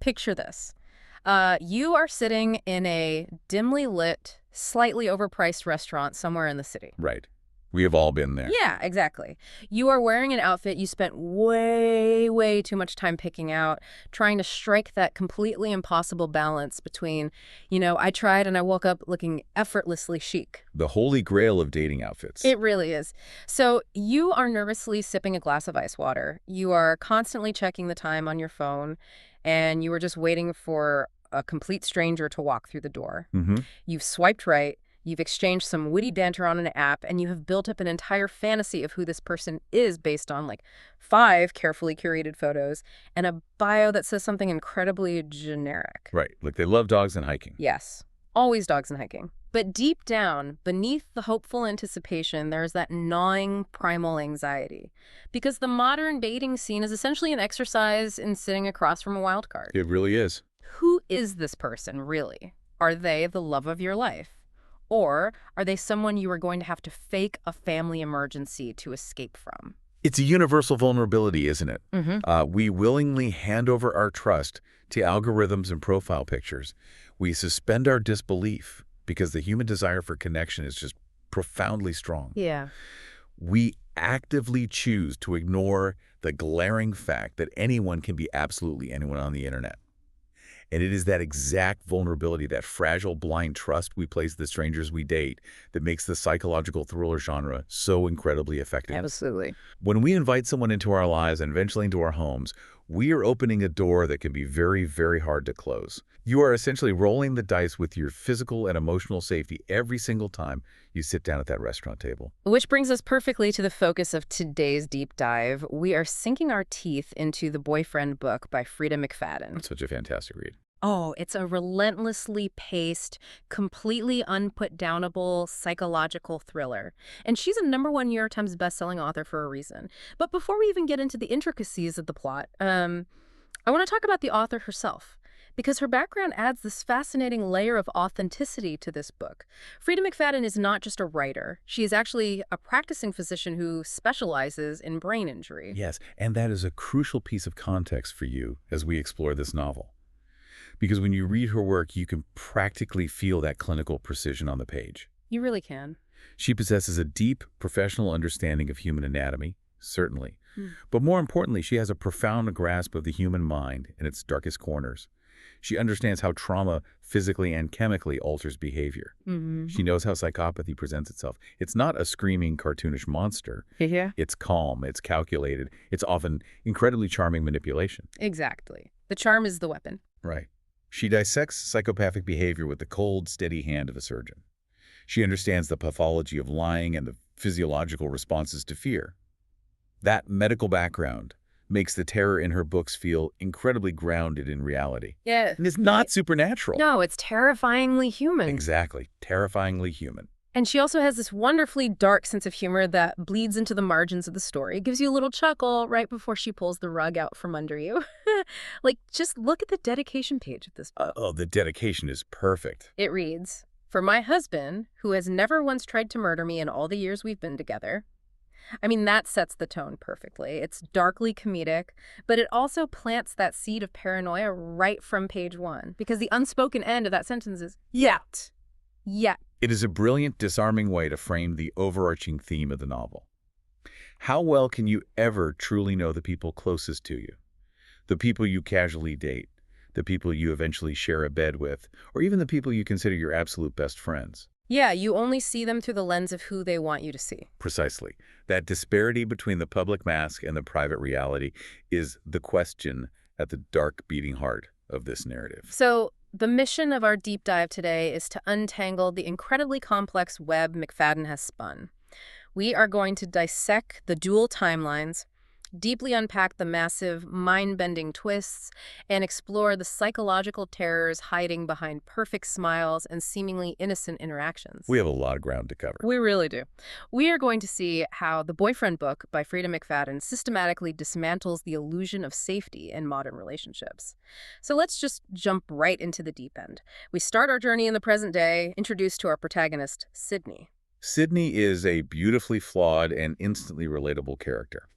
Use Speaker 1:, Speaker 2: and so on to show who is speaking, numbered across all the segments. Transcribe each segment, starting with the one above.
Speaker 1: Picture this. You are sitting in a dimly lit, slightly overpriced restaurant somewhere in the city.
Speaker 2: Right. We have all been there.
Speaker 1: Yeah, exactly. You are wearing an outfit you spent way, way too much time picking out, trying to strike that completely impossible balance between, I tried and I woke up looking effortlessly chic.
Speaker 2: The holy grail of dating outfits.
Speaker 1: It really is. So you are nervously sipping a glass of ice water. You are constantly checking the time on your phone, and you are just waiting for a complete stranger to walk through the door.
Speaker 2: Mm-hmm.
Speaker 1: You've swiped right. You've exchanged some witty banter on an app, and you have built up an entire fantasy of who this person is based on, 5 carefully curated photos and a bio that says something incredibly generic.
Speaker 2: Right. Like they love dogs and hiking.
Speaker 1: Yes. Always dogs and hiking. But deep down, beneath the hopeful anticipation, there's that gnawing primal anxiety. Because the modern dating scene is essentially an exercise in sitting across from a wild card.
Speaker 2: It really is.
Speaker 1: Who is this person, really? Are they the love of your life? Or are they someone you are going to have to fake a family emergency to escape from?
Speaker 2: It's a universal vulnerability, isn't it?
Speaker 1: Mm-hmm.
Speaker 2: We willingly hand over our trust to algorithms and profile pictures. We suspend our disbelief because the human desire for connection is just profoundly strong.
Speaker 1: Yeah.
Speaker 2: We actively choose to ignore the glaring fact that anyone can be absolutely anyone on the internet. And it is that exact vulnerability, that fragile, blind trust we place in the strangers we date that makes the psychological thriller genre so incredibly effective.
Speaker 1: Absolutely.
Speaker 2: When we invite someone into our lives and eventually into our homes, we are opening a door that can be very, very hard to close. You are essentially rolling the dice with your physical and emotional safety every single time you sit down at that restaurant table.
Speaker 1: Which brings us perfectly to the focus of today's deep dive. We are sinking our teeth into The Boyfriend book by Freida McFadden.
Speaker 2: Such a fantastic read.
Speaker 1: Oh, it's a relentlessly paced, completely unput-downable psychological thriller. And she's a #1 New York Times bestselling author for a reason. But before we even get into the intricacies of the plot, I want to talk about the author herself, because her background adds this fascinating layer of authenticity to this book. Freida McFadden is not just a writer. She is actually a practicing physician who specializes in brain injury.
Speaker 2: Yes, and that is a crucial piece of context for you as we explore this novel. Because when you read her work, you can practically feel that clinical precision on the page.
Speaker 1: You really can.
Speaker 2: She possesses a deep professional understanding of human anatomy, certainly. But more importantly, she has a profound grasp of the human mind and its darkest corners. She understands how trauma physically and chemically alters behavior. She knows how psychopathy presents itself. It's not a screaming, cartoonish monster.
Speaker 1: Yeah.
Speaker 2: It's calm, it's calculated, it's often incredibly charming manipulation.
Speaker 1: Exactly. The charm is the weapon.
Speaker 2: Right. She dissects psychopathic behavior with the cold, steady hand of a surgeon. She understands the pathology of lying and the physiological responses to fear. That medical background makes the terror in her books feel incredibly grounded in reality.
Speaker 1: Yeah.
Speaker 2: And it's not supernatural.
Speaker 1: No, it's terrifyingly human.
Speaker 2: Exactly. Terrifyingly human.
Speaker 1: And she also has this wonderfully dark sense of humor that bleeds into the margins of the story. It gives you a little chuckle right before she pulls the rug out from under you. Just look at the dedication page of this book.
Speaker 2: Oh, the dedication is perfect.
Speaker 1: It reads, "For my husband, who has never once tried to murder me in all the years we've been together." I mean, that sets the tone perfectly. It's darkly comedic, but it also plants that seed of paranoia right from page 1, because the unspoken end of that sentence is, yet. Yet.
Speaker 2: It is a brilliant, disarming way to frame the overarching theme of the novel. How well can you ever truly know the people closest to you? The people you casually date, the people you eventually share a bed with, or even the people you consider your absolute best friends.
Speaker 1: Yeah, you only see them through the lens of who they want you to see.
Speaker 2: Precisely. That disparity between the public mask and the private reality is the question at the dark beating heart of this narrative.
Speaker 1: So, the mission of our deep dive today is to untangle the incredibly complex web McFadden has spun. We are going to dissect the dual timelines, deeply unpack the massive, mind-bending twists, and explore the psychological terrors hiding behind perfect smiles and seemingly innocent interactions.
Speaker 2: We have a lot of ground to cover.
Speaker 1: We really do. We are going to see how The Boyfriend book by Freida McFadden systematically dismantles the illusion of safety in modern relationships. So let's just jump right into the deep end. We start our journey in the present day, introduced to our protagonist, Sydney.
Speaker 2: Sydney is a beautifully flawed and instantly relatable character.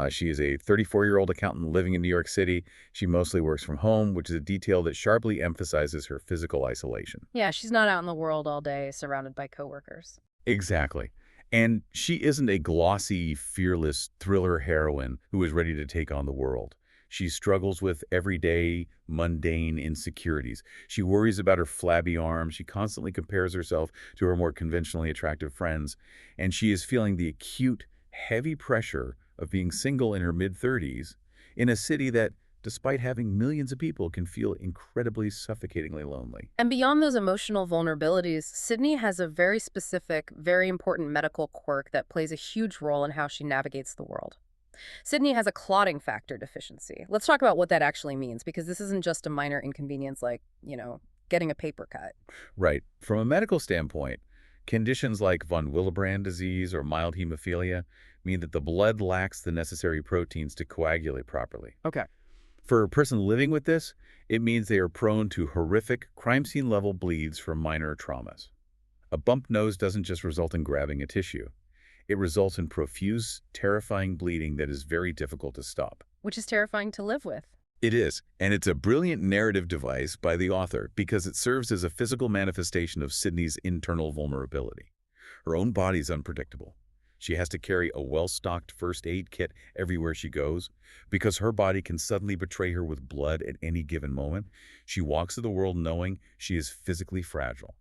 Speaker 2: She is a 34-year-old accountant living in New York City. She mostly works from home, which is a detail that sharply emphasizes her physical isolation.
Speaker 1: Yeah, she's not out in the world all day surrounded by coworkers.
Speaker 2: Exactly. And she isn't a glossy, fearless thriller heroine who is ready to take on the world. She struggles with everyday, mundane insecurities. She worries about her flabby arms. She constantly compares herself to her more conventionally attractive friends. And she is feeling the acute, heavy pressure of being single in her mid-30s in a city that, despite having millions of people, can feel incredibly suffocatingly lonely.
Speaker 1: And beyond those emotional vulnerabilities, Sydney has a very specific, very important medical quirk that plays a huge role in how she navigates the world. Sydney has a clotting factor deficiency. Let's talk about what that actually means, because this isn't just a minor inconvenience like, getting a paper cut.
Speaker 2: Right. From a medical standpoint, conditions like von Willebrand disease or mild hemophilia mean that the blood lacks the necessary proteins to coagulate properly.
Speaker 1: Okay.
Speaker 2: For a person living with this, it means they are prone to horrific, crime scene-level bleeds from minor traumas. A bumped nose doesn't just result in grabbing a tissue. It results in profuse, terrifying bleeding that is very difficult to stop.
Speaker 1: Which is terrifying to live with.
Speaker 2: It is, and it's a brilliant narrative device by the author because it serves as a physical manifestation of Sydney's internal vulnerability. Her own body's unpredictable. She has to carry a well-stocked first aid kit everywhere she goes because her body can suddenly betray her with blood at any given moment. She walks through the world knowing she is physically fragile.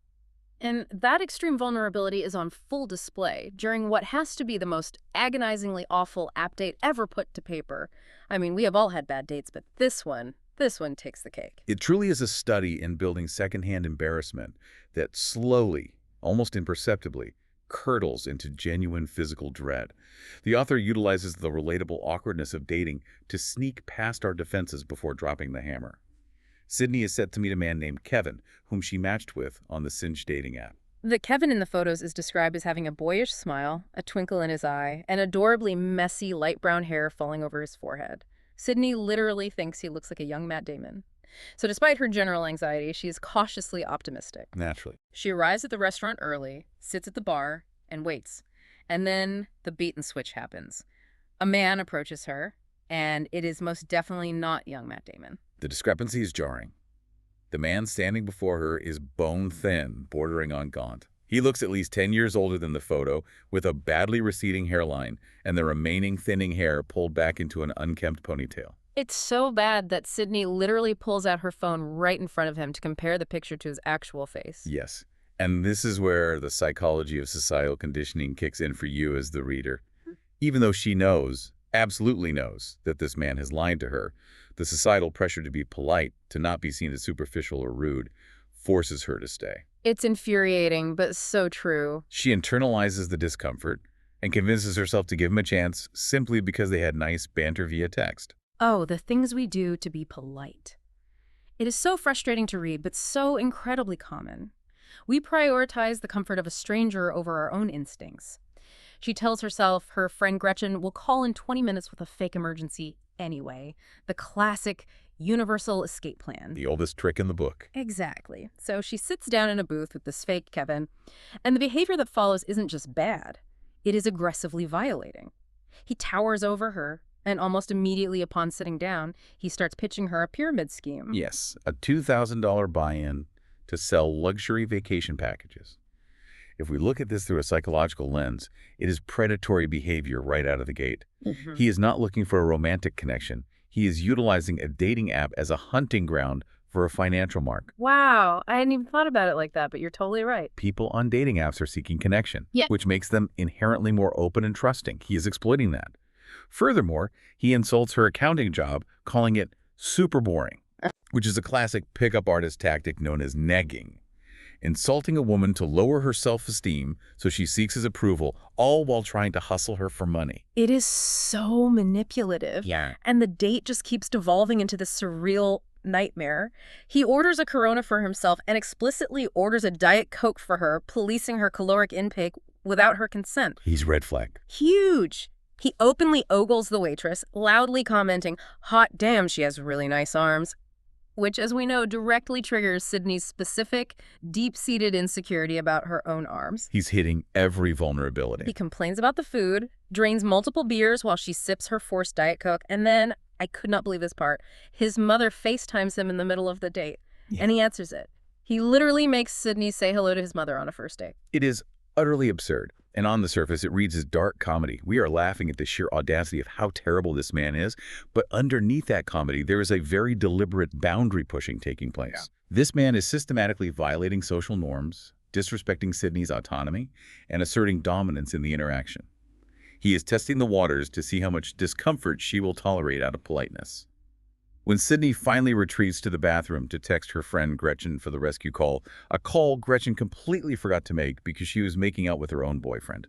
Speaker 1: And that extreme vulnerability is on full display during what has to be the most agonizingly awful app date ever put to paper. I mean, we have all had bad dates, but this one takes the cake.
Speaker 2: It truly is a study in building secondhand embarrassment that slowly, almost imperceptibly, curdles into genuine physical dread. The author utilizes the relatable awkwardness of dating to sneak past our defenses before dropping the hammer. Sydney is set to meet a man named Kevin, whom she matched with on the Singe dating app.
Speaker 1: The Kevin in the photos is described as having a boyish smile, a twinkle in his eye, and adorably messy light brown hair falling over his forehead. Sydney literally thinks he looks like a young Matt Damon. So despite her general anxiety, she is cautiously optimistic.
Speaker 2: Naturally.
Speaker 1: She arrives at the restaurant early, sits at the bar, and waits. And then the bait and switch happens. A man approaches her, and it is most definitely not young Matt Damon.
Speaker 2: The discrepancy is jarring. The man standing before her is bone-thin, bordering on gaunt. He looks at least 10 years older than the photo, with a badly receding hairline and the remaining thinning hair pulled back into an unkempt ponytail.
Speaker 1: It's so bad that Sydney literally pulls out her phone right in front of him to compare the picture to his actual face.
Speaker 2: Yes, and this is where the psychology of societal conditioning kicks in for you as the reader. Even though she knows, absolutely knows, that this man has lied to her, the societal pressure to be polite, to not be seen as superficial or rude, forces her to stay.
Speaker 1: It's infuriating, but so true.
Speaker 2: She internalizes the discomfort and convinces herself to give him a chance simply because they had nice banter via text.
Speaker 1: Oh, the things we do to be polite. It is so frustrating to read, but so incredibly common. We prioritize the comfort of a stranger over our own instincts. She tells herself her friend Gretchen will call in 20 minutes with a fake emergency anyway. The classic universal escape plan.
Speaker 2: The oldest trick in the book.
Speaker 1: Exactly. So she sits down in a booth with this fake Kevin, and the behavior that follows isn't just bad. It is aggressively violating. He towers over her, and almost immediately upon sitting down, he starts pitching her a pyramid scheme.
Speaker 2: Yes, a $2,000 buy-in to sell luxury vacation packages. If we look at this through a psychological lens, it is predatory behavior right out of the gate. He is not looking for a romantic connection. He is utilizing a dating app as a hunting ground for a financial mark.
Speaker 1: Wow, I hadn't even thought about it like that, but you're totally right.
Speaker 2: People on dating apps are seeking connection,
Speaker 1: Yeah.
Speaker 2: which makes them inherently more open and trusting. He is exploiting that. Furthermore, he insults her accounting job, calling it super boring, which is a classic pickup artist tactic known as negging. Insulting a woman to lower her self-esteem so she seeks his approval, all while trying to hustle her for money.
Speaker 1: It is so manipulative.
Speaker 2: Yeah.
Speaker 1: And the date just keeps devolving into this surreal nightmare. He orders a Corona for himself and explicitly orders a Diet Coke for her, policing her caloric intake without her consent.
Speaker 2: He's red flag.
Speaker 1: Huge. He openly ogles the waitress, loudly commenting, "Hot damn, she has really nice arms," which, as we know, directly triggers Sydney's specific, deep-seated insecurity about her own arms.
Speaker 2: He's hitting every vulnerability.
Speaker 1: He complains about the food, drains multiple beers while she sips her forced Diet Coke, and then, I could not believe this part, his mother FaceTimes him in the middle of the date,
Speaker 2: Yeah.
Speaker 1: and he answers it. He literally makes Sydney say hello to his mother on a first date.
Speaker 2: It is utterly absurd, and on the surface it reads as dark comedy. We are laughing at the sheer audacity of how terrible this man is, but underneath that comedy there is a very deliberate boundary-pushing taking place. Yeah. This man is systematically violating social norms, disrespecting Sydney's autonomy, and asserting dominance in the interaction. He is testing the waters to see how much discomfort she will tolerate out of politeness. When Sydney finally retreats to the bathroom to text her friend Gretchen for the rescue call, a call Gretchen completely forgot to make because she was making out with her own boyfriend,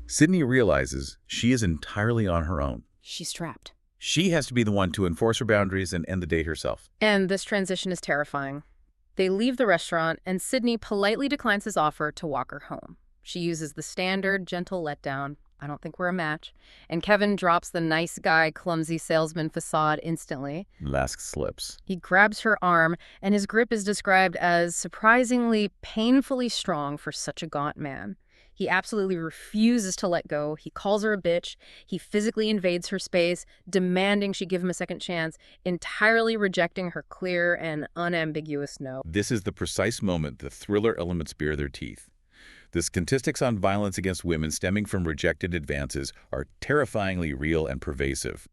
Speaker 2: Sydney realizes she is entirely on her own.
Speaker 1: She's trapped.
Speaker 2: She has to be the one to enforce her boundaries and end the date herself.
Speaker 1: And this transition is terrifying. They leave the restaurant, and Sydney politely declines his offer to walk her home. She uses the standard, gentle letdown. I don't think we're a match. And Kevin drops the nice guy, clumsy salesman facade instantly.
Speaker 2: Lask slips.
Speaker 1: He grabs her arm, and his grip is described as surprisingly, painfully strong for such a gaunt man. He absolutely refuses to let go. He calls her a bitch. He physically invades her space, demanding she give him a second chance, entirely rejecting her clear and unambiguous no.
Speaker 2: This is the precise moment the thriller elements bare their teeth. The statistics on violence against women stemming from rejected advances are terrifyingly real and pervasive.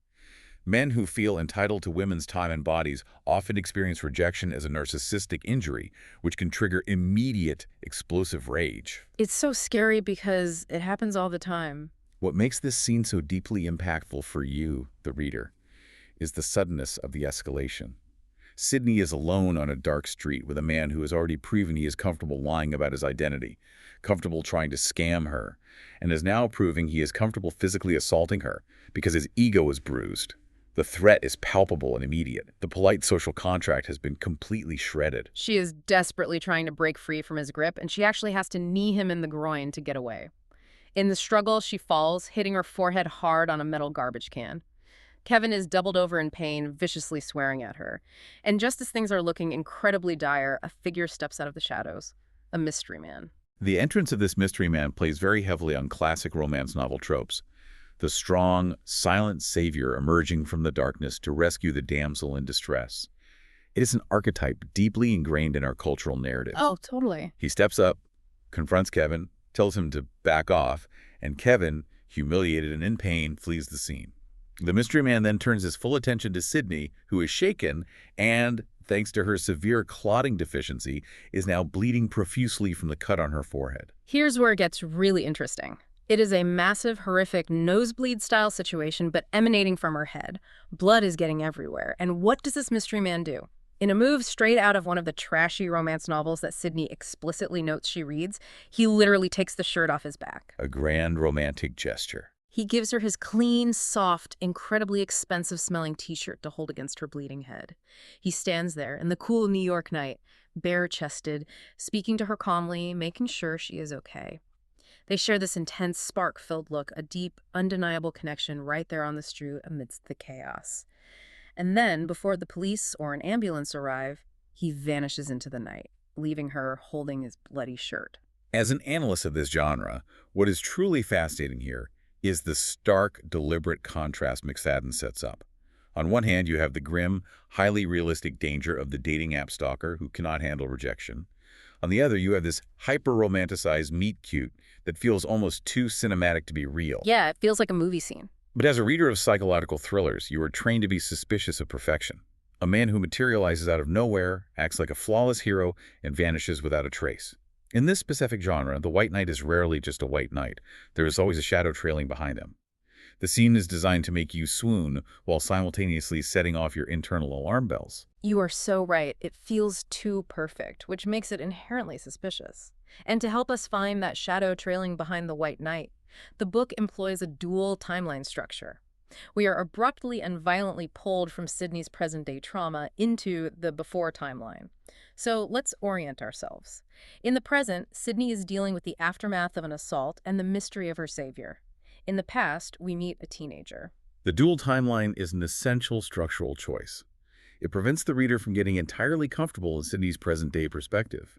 Speaker 2: Men who feel entitled to women's time and bodies often experience rejection as a narcissistic injury, which can trigger immediate, explosive rage.
Speaker 1: It's so scary because it happens all the time.
Speaker 2: What makes this scene so deeply impactful for you, the reader, is the suddenness of the escalation. Sydney is alone on a dark street with a man who has already proven he is comfortable lying about his identity, comfortable trying to scam her, and is now proving he is comfortable physically assaulting her because his ego is bruised. The threat is palpable and immediate. The polite social contract has been completely shredded.
Speaker 1: She is desperately trying to break free from his grip, and she actually has to knee him in the groin to get away. In the struggle, she falls, hitting her forehead hard on a metal garbage can. Kevin is doubled over in pain, viciously swearing at her. And just as things are looking incredibly dire, a figure steps out of the shadows. A mystery man.
Speaker 2: The entrance of this mystery man plays very heavily on classic romance novel tropes. The strong, silent savior emerging from the darkness to rescue the damsel in distress. It is an archetype deeply ingrained in our cultural narrative.
Speaker 1: Oh, totally.
Speaker 2: He steps up, confronts Kevin, tells him to back off, and Kevin, humiliated and in pain, flees the scene. The mystery man then turns his full attention to Sydney, who is shaken and, thanks to her severe clotting deficiency, is now bleeding profusely from the cut on her forehead.
Speaker 1: Here's where it gets really interesting. It is a massive, horrific, nosebleed-style situation, but emanating from her head. Blood is getting everywhere. And what does this mystery man do? In a move straight out of one of the trashy romance novels that Sydney explicitly notes she reads, he literally takes the shirt off his back.
Speaker 2: A grand romantic gesture.
Speaker 1: He gives her his clean, soft, incredibly expensive-smelling t-shirt to hold against her bleeding head. He stands there in the cool New York night, bare-chested, speaking to her calmly, making sure she is okay. They share this intense, spark-filled look, a deep, undeniable connection right there on the street amidst the chaos. And then, before the police or an ambulance arrive, he vanishes into the night, leaving her holding his bloody shirt.
Speaker 2: As an analyst of this genre, what is truly fascinating here is the stark, deliberate contrast McFadden sets up. On one hand, you have the grim, highly realistic danger of the dating app stalker who cannot handle rejection. On the other, you have this hyper-romanticized meet-cute that feels almost too cinematic to be real.
Speaker 1: Yeah, it feels like a movie scene.
Speaker 2: But as a reader of psychological thrillers, you are trained to be suspicious of perfection. A man who materializes out of nowhere, acts like a flawless hero, and vanishes without a trace. In this specific genre, the white knight is rarely just a white knight. There is always a shadow trailing behind him. The scene is designed to make you swoon while simultaneously setting off your internal alarm bells.
Speaker 1: You are so right. It feels too perfect, which makes it inherently suspicious. And to help us find that shadow trailing behind the white knight, the book employs a dual timeline structure. We are abruptly and violently pulled from Sydney's present-day trauma into the before timeline. So let's orient ourselves. In the present, Sydney is dealing with the aftermath of an assault and the mystery of her savior. In the past, we meet a teenager.
Speaker 2: The dual timeline is an essential structural choice. It prevents the reader from getting entirely comfortable in Sydney's present-day perspective.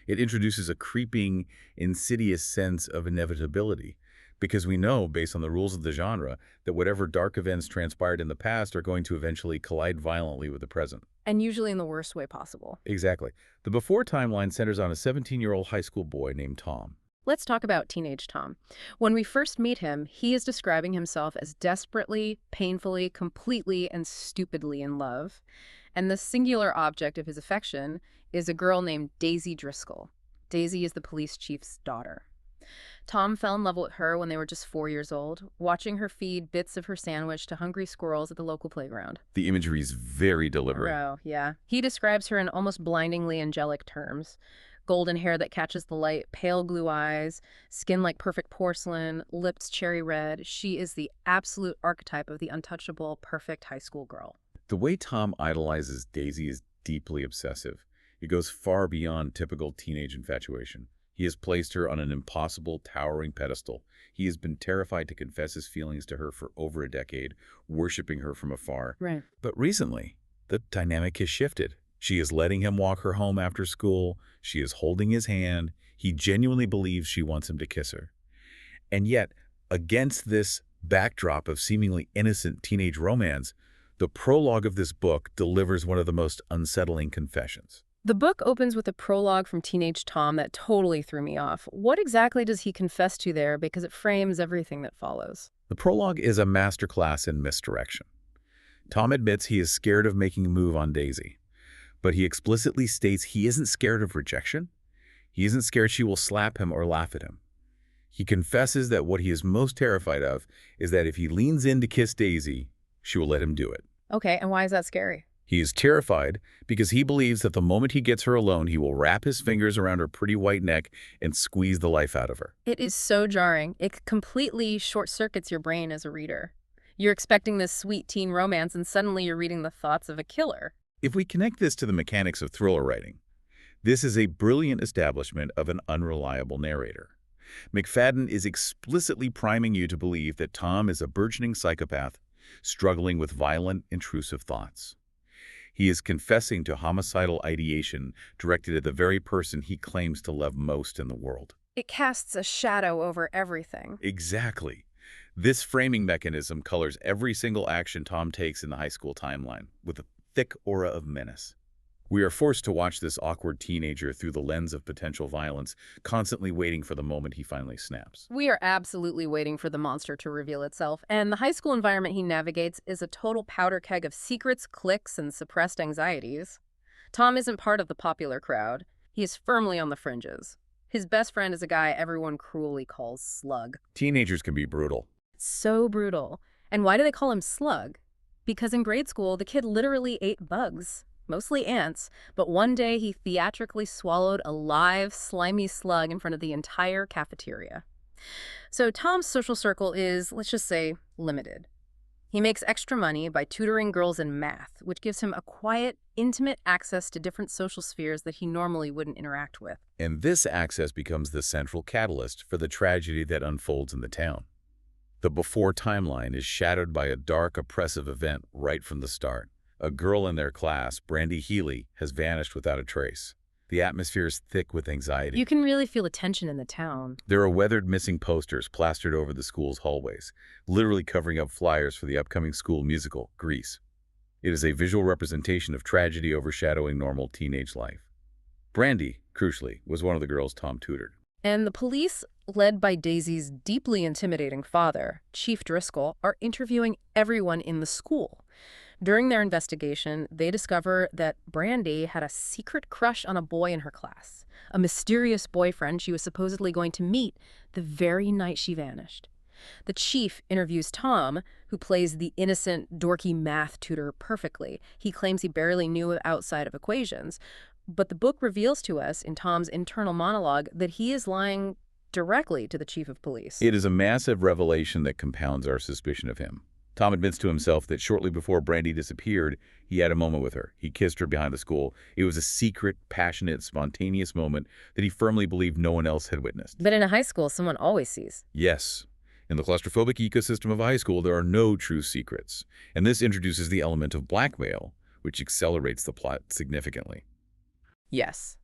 Speaker 2: It introduces a creeping, insidious sense of inevitability, because we know, based on the rules of the genre, that whatever dark events transpired in the past are going to eventually collide violently with the present.
Speaker 1: And usually in the worst way possible.
Speaker 2: Exactly. The before timeline centers on a 17-year-old high school boy named Tom.
Speaker 1: Let's talk about teenage Tom. When we first meet him, he is describing himself as desperately, painfully, completely, and stupidly in love. And the singular object of his affection is a girl named Daisy Driscoll. Daisy is the police chief's daughter. Tom fell in love with her when they were just 4 years old, watching her feed bits of her sandwich to hungry squirrels at the local playground.
Speaker 2: The imagery is very deliberate.
Speaker 1: Oh, yeah. He describes her in almost blindingly angelic terms. Golden hair that catches the light, pale blue eyes, skin like perfect porcelain, lips cherry red. She is the absolute archetype of the untouchable, perfect high school girl.
Speaker 2: The way Tom idolizes Daisy is deeply obsessive. It goes far beyond typical teenage infatuation. He has placed her on an impossible, towering pedestal. He has been terrified to confess his feelings to her for over a decade, worshiping her from afar.
Speaker 1: Right.
Speaker 2: But recently, the dynamic has shifted. She is letting him walk her home after school. She is holding his hand. He genuinely believes she wants him to kiss her. And yet, against this backdrop of seemingly innocent teenage romance, the prologue of this book delivers one of the most unsettling confessions.
Speaker 1: The book opens with a prologue from teenage Tom that totally threw me off. What exactly does he confess to there? Because it frames everything that follows.
Speaker 2: The prologue is a masterclass in misdirection. Tom admits he is scared of making a move on Daisy, but he explicitly states he isn't scared of rejection. He isn't scared she will slap him or laugh at him. He confesses that what he is most terrified of is that if he leans in to kiss Daisy, she will let him do it.
Speaker 1: Okay, and why is that scary?
Speaker 2: He is terrified because he believes that the moment he gets her alone, he will wrap his fingers around her pretty white neck and squeeze the life out of her.
Speaker 1: It is so jarring. It completely short-circuits your brain as a reader. You're expecting this sweet teen romance, and suddenly you're reading the thoughts of a killer.
Speaker 2: If we connect this to the mechanics of thriller writing, this is a brilliant establishment of an unreliable narrator. McFadden is explicitly priming you to believe that Tom is a burgeoning psychopath struggling with violent, intrusive thoughts. He is confessing to homicidal ideation directed at the very person he claims to love most in the world.
Speaker 1: It casts a shadow over everything.
Speaker 2: Exactly. This framing mechanism colors every single action Tom takes in the high school timeline with a thick aura of menace. We are forced to watch this awkward teenager through the lens of potential violence, constantly waiting for the moment he finally snaps.
Speaker 1: We are absolutely waiting for the monster to reveal itself, and the high school environment he navigates is a total powder keg of secrets, cliques, and suppressed anxieties. Tom isn't part of the popular crowd. He is firmly on the fringes. His best friend is a guy everyone cruelly calls Slug.
Speaker 2: Teenagers can be brutal.
Speaker 1: So brutal. And why do they call him Slug? Because in grade school, the kid literally ate bugs. Mostly ants, but one day he theatrically swallowed a live, slimy slug in front of the entire cafeteria. So Tom's social circle is, let's just say, limited. He makes extra money by tutoring girls in math, which gives him a quiet, intimate access to different social spheres that he normally wouldn't interact with.
Speaker 2: And this access becomes the central catalyst for the tragedy that unfolds in the town. The before timeline is shadowed by a dark, oppressive event right from the start. A girl in their class, Brandy Healy, has vanished without a trace. The atmosphere is thick with anxiety.
Speaker 1: You can really feel the tension in the town.
Speaker 2: There are weathered missing posters plastered over the school's hallways, literally covering up flyers for the upcoming school musical, Grease. It is a visual representation of tragedy overshadowing normal teenage life. Brandy, crucially, was one of the girls Tom tutored.
Speaker 1: And the police, led by Daisy's deeply intimidating father, Chief Driscoll, are interviewing everyone in the school. During their investigation, they discover that Brandy had a secret crush on a boy in her class, a mysterious boyfriend she was supposedly going to meet the very night she vanished. The chief interviews Tom, who plays the innocent, dorky math tutor perfectly. He claims he barely knew outside of equations, but the book reveals to us in Tom's internal monologue that he is lying directly to the chief of police.
Speaker 2: It is a massive revelation that compounds our suspicion of him. Tom admits to himself that shortly before Brandy disappeared, he had a moment with her. He kissed her behind the school. It was a secret, passionate, spontaneous moment that he firmly believed no one else had witnessed.
Speaker 1: But in a high school, someone always sees.
Speaker 2: Yes. In the claustrophobic ecosystem of high school, there are no true secrets. And this introduces the element of blackmail, which accelerates the plot significantly.
Speaker 1: Yes.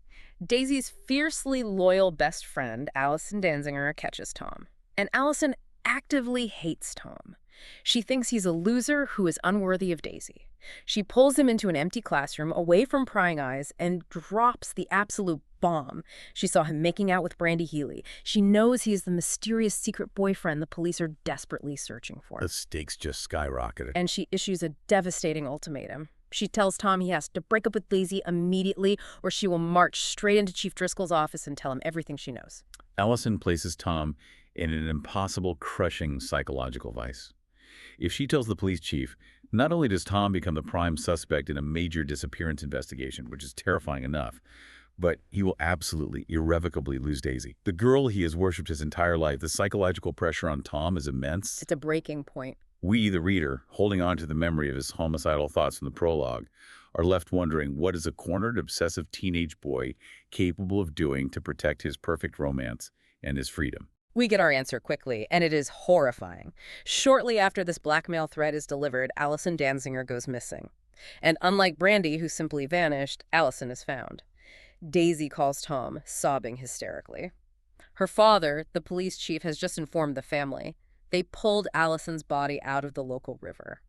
Speaker 1: Daisy's fiercely loyal best friend, Allison Danziger, catches Tom. And Allison actively hates Tom. She thinks he's a loser who is unworthy of Daisy. She pulls him into an empty classroom away from prying eyes and drops the absolute bomb. She saw him making out with Brandy Healy. She knows he is the mysterious secret boyfriend the police are desperately searching for.
Speaker 2: The stakes just skyrocketed.
Speaker 1: And she issues a devastating ultimatum. She tells Tom he has to break up with Daisy immediately or she will march straight into Chief Driscoll's office and tell him everything she knows.
Speaker 2: Allison places Tom in an impossible, crushing psychological vice. If she tells the police chief, not only does Tom become the prime suspect in a major disappearance investigation, which is terrifying enough, but he will absolutely, irrevocably lose Daisy. The girl he has worshipped his entire life, the psychological pressure on Tom is immense.
Speaker 1: It's a breaking point.
Speaker 2: We, the reader, holding on to the memory of his homicidal thoughts from the prologue, are left wondering what is a cornered, obsessive teenage boy capable of doing to protect his perfect romance and his freedom.
Speaker 1: We get our answer quickly, and it is horrifying. Shortly after this blackmail threat is delivered, Allison Danziger goes missing. And unlike Brandy, who simply vanished, Allison is found. Daisy calls Tom, sobbing hysterically. Her father, the police chief, has just informed the family. They pulled Allison's body out of the local river.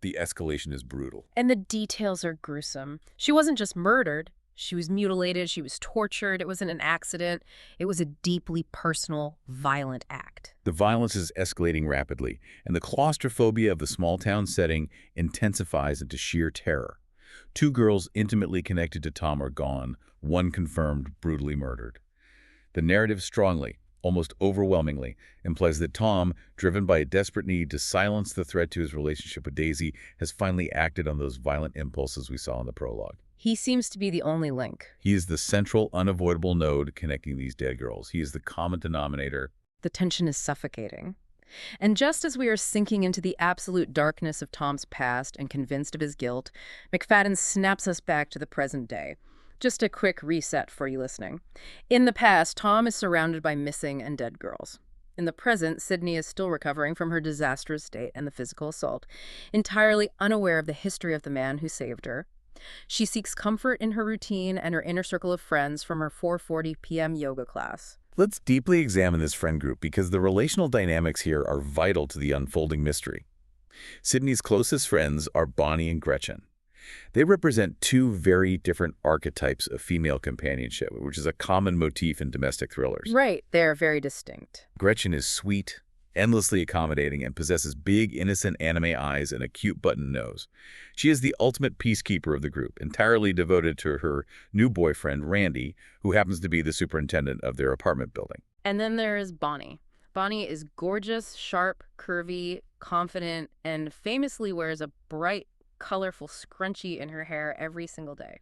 Speaker 2: The escalation is brutal.
Speaker 1: And the details are gruesome. She wasn't just murdered. She was mutilated. She was tortured. It wasn't an accident. It was a deeply personal, violent act.
Speaker 2: The violence is escalating rapidly, and the claustrophobia of the small-town setting intensifies into sheer terror. Two girls intimately connected to Tom are gone, one confirmed brutally murdered. The narrative strongly, almost overwhelmingly, implies that Tom, driven by a desperate need to silence the threat to his relationship with Daisy, has finally acted on those violent impulses we saw in the prologue.
Speaker 1: He seems to be the only link.
Speaker 2: He is the central, unavoidable node connecting these dead girls. He is the common denominator.
Speaker 1: The tension is suffocating. And just as we are sinking into the absolute darkness of Tom's past and convinced of his guilt, McFadden snaps us back to the present day. Just a quick reset for you listening. In the past, Tom is surrounded by missing and dead girls. In the present, Sydney is still recovering from her disastrous state and the physical assault, entirely unaware of the history of the man who saved her. She seeks comfort in her routine and her inner circle of friends from her 4:40 p.m. yoga class.
Speaker 2: Let's deeply examine this friend group because the relational dynamics here are vital to the unfolding mystery. Sydney's closest friends are Bonnie and Gretchen. They represent two very different archetypes of female companionship, which is a common motif in domestic thrillers.
Speaker 1: Right, they're very distinct.
Speaker 2: Gretchen is sweet, endlessly accommodating, and possesses big, innocent anime eyes and a cute button nose. She is the ultimate peacekeeper of the group, entirely devoted to her new boyfriend, Randy, who happens to be the superintendent of their apartment building.
Speaker 1: And then there is Bonnie. Bonnie is gorgeous, sharp, curvy, confident, and famously wears a bright, colorful scrunchie in her hair every single day.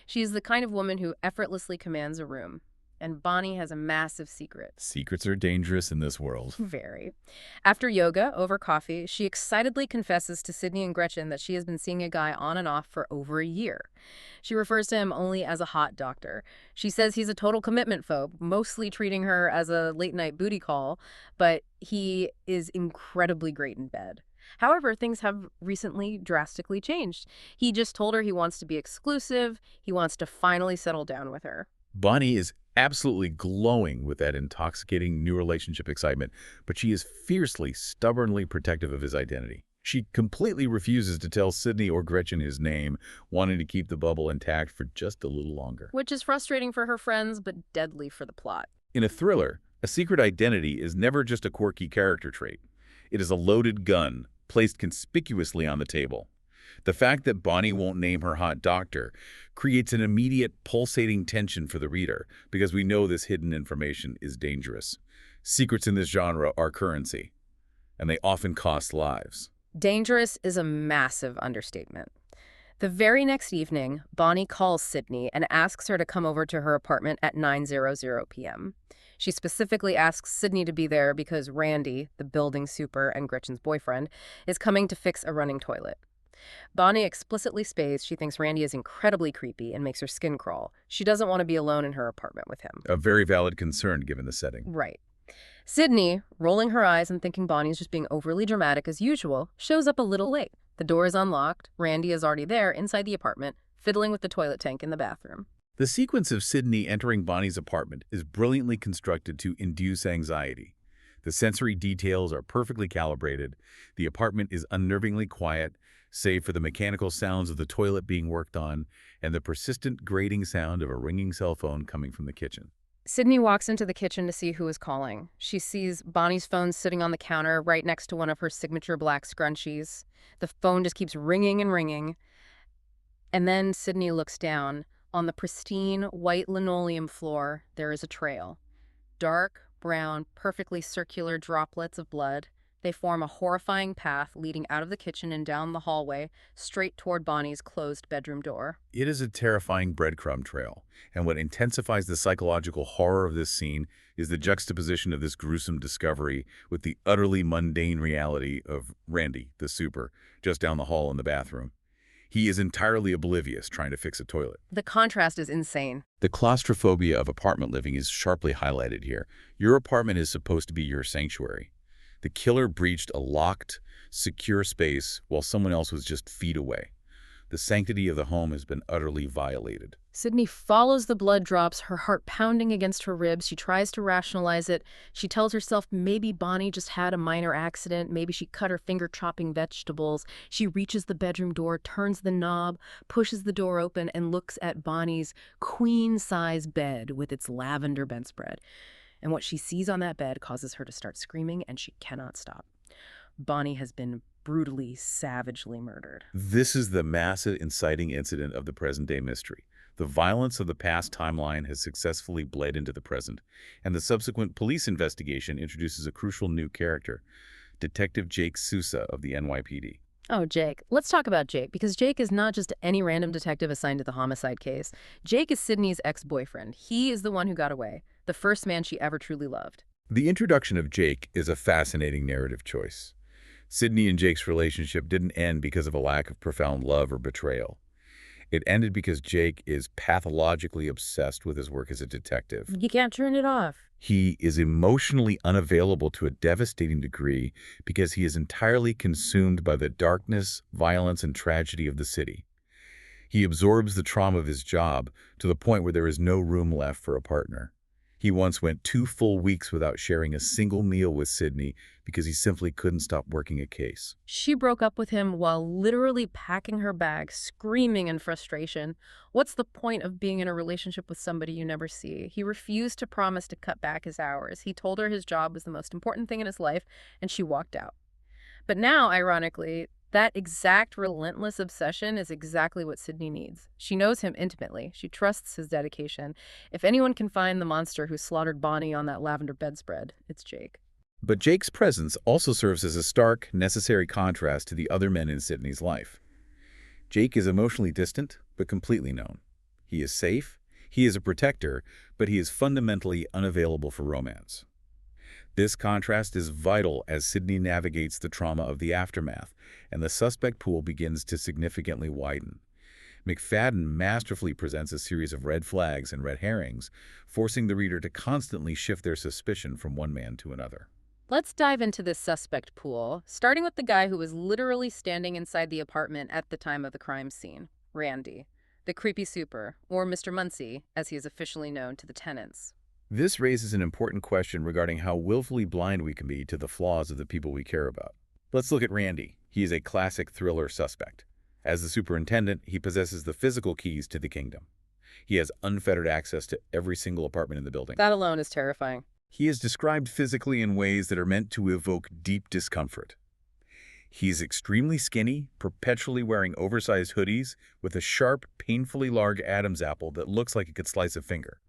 Speaker 1: She is the kind of woman who effortlessly commands a room. And Bonnie has a massive secret.
Speaker 2: Secrets are dangerous in this world.
Speaker 1: Very. After yoga, over coffee, she excitedly confesses to Sydney and Gretchen that she has been seeing a guy on and off for over a year. She refers to him only as a hot doctor. She says he's a total commitment phobe, mostly treating her as a late-night booty call, but he is incredibly great in bed. However, things have recently drastically changed. He just told her he wants to be exclusive. He wants to finally settle down with her.
Speaker 2: Bonnie is absolutely glowing with that intoxicating new relationship excitement, but she is fiercely, stubbornly protective of his identity. She completely refuses to tell Sydney or Gretchen his name, wanting to keep the bubble intact for just a little longer.
Speaker 1: Which is frustrating for her friends, but deadly for the plot.
Speaker 2: In a thriller, a secret identity is never just a quirky character trait. It is a loaded gun, placed conspicuously on the table. The fact that Bonnie won't name her hot doctor creates an immediate pulsating tension for the reader because we know this hidden information is dangerous. Secrets in this genre are currency, and they often cost lives.
Speaker 1: Dangerous is a massive understatement. The very next evening, Bonnie calls Sydney and asks her to come over to her apartment at 9:00 p.m. She specifically asks Sydney to be there because Randy, the building super and Gretchen's boyfriend, is coming to fix a running toilet. Bonnie explicitly states she thinks Randy is incredibly creepy and makes her skin crawl. She doesn't want to be alone in her apartment with him.
Speaker 2: A very valid concern given the setting.
Speaker 1: Right. Sydney, rolling her eyes and thinking Bonnie's just being overly dramatic as usual, shows up a little late. The door is unlocked. Randy is already there inside the apartment, fiddling with the toilet tank in the bathroom.
Speaker 2: The sequence of Sydney entering Bonnie's apartment is brilliantly constructed to induce anxiety. The sensory details are perfectly calibrated. The apartment is unnervingly quiet, save for the mechanical sounds of the toilet being worked on and the persistent grating sound of a ringing cell phone coming from the kitchen.
Speaker 1: Sydney walks into the kitchen to see who is calling. She sees Bonnie's phone sitting on the counter right next to one of her signature black scrunchies. The phone just keeps ringing and ringing. And then Sydney looks down. On the pristine white linoleum floor, there is a trail. Dark, brown, perfectly circular droplets of blood. They form a horrifying path leading out of the kitchen and down the hallway, straight toward Bonnie's closed bedroom door.
Speaker 2: It is a terrifying breadcrumb trail, and what intensifies the psychological horror of this scene is the juxtaposition of this gruesome discovery with the utterly mundane reality of Randy, the super, just down the hall in the bathroom. He is entirely oblivious trying to fix a toilet.
Speaker 1: The contrast is insane.
Speaker 2: The claustrophobia of apartment living is sharply highlighted here. Your apartment is supposed to be your sanctuary. The killer breached a locked, secure space while someone else was just feet away. The sanctity of the home has been utterly violated.
Speaker 1: Sydney follows the blood drops, her heart pounding against her ribs. She tries to rationalize it. She tells herself maybe Bonnie just had a minor accident. Maybe she cut her finger chopping vegetables. She reaches the bedroom door, turns the knob, pushes the door open, and looks at Bonnie's queen-size bed with its lavender bedspread. And what she sees on that bed causes her to start screaming, and she cannot stop. Bonnie has been brutally, savagely murdered.
Speaker 2: This is the massive inciting incident of the present-day mystery. The violence of the past timeline has successfully bled into the present, and the subsequent police investigation introduces a crucial new character, Detective Jake Sousa of the NYPD.
Speaker 1: Oh, Jake. Let's talk about Jake, because Jake is not just any random detective assigned to the homicide case. Jake is Sydney's ex-boyfriend. He is the one who got away, the first man she ever truly loved.
Speaker 2: The introduction of Jake is a fascinating narrative choice. Sydney and Jake's relationship didn't end because of a lack of profound love or betrayal. It ended because Jake is pathologically obsessed with his work as a detective.
Speaker 1: You can't turn it off.
Speaker 2: He is emotionally unavailable to a devastating degree because he is entirely consumed by the darkness, violence, and tragedy of the city. He absorbs the trauma of his job to the point where there is no room left for a partner. He once went 2 full weeks without sharing a single meal with Sydney because he simply couldn't stop working a case.
Speaker 1: She broke up with him while literally packing her bag, screaming in frustration. What's the point of being in a relationship with somebody you never see? He refused to promise to cut back his hours. He told her his job was the most important thing in his life, and she walked out. But now, ironically, that exact relentless obsession is exactly what Sydney needs. She knows him intimately. She trusts his dedication. If anyone can find the monster who slaughtered Bonnie on that lavender bedspread, it's Jake.
Speaker 2: But Jake's presence also serves as a stark, necessary contrast to the other men in Sydney's life. Jake is emotionally distant, but completely known. He is safe, he is a protector, but he is fundamentally unavailable for romance. This contrast is vital as Sydney navigates the trauma of the aftermath, and the suspect pool begins to significantly widen. McFadden masterfully presents a series of red flags and red herrings, forcing the reader to constantly shift their suspicion from one man to another.
Speaker 1: Let's dive into this suspect pool, starting with the guy who was literally standing inside the apartment at the time of the crime scene, Randy, the creepy super, or Mr. Muncie, as he is officially known to the tenants.
Speaker 2: This raises an important question regarding how willfully blind we can be to the flaws of the people we care about. Let's look at Randy. He is a classic thriller suspect. As the superintendent, he possesses the physical keys to the kingdom. He has unfettered access to every single apartment in the building.
Speaker 1: That alone is terrifying.
Speaker 2: He is described physically in ways that are meant to evoke deep discomfort. He is extremely skinny, perpetually wearing oversized hoodies, with a sharp, painfully large Adam's apple that looks like it could slice a finger.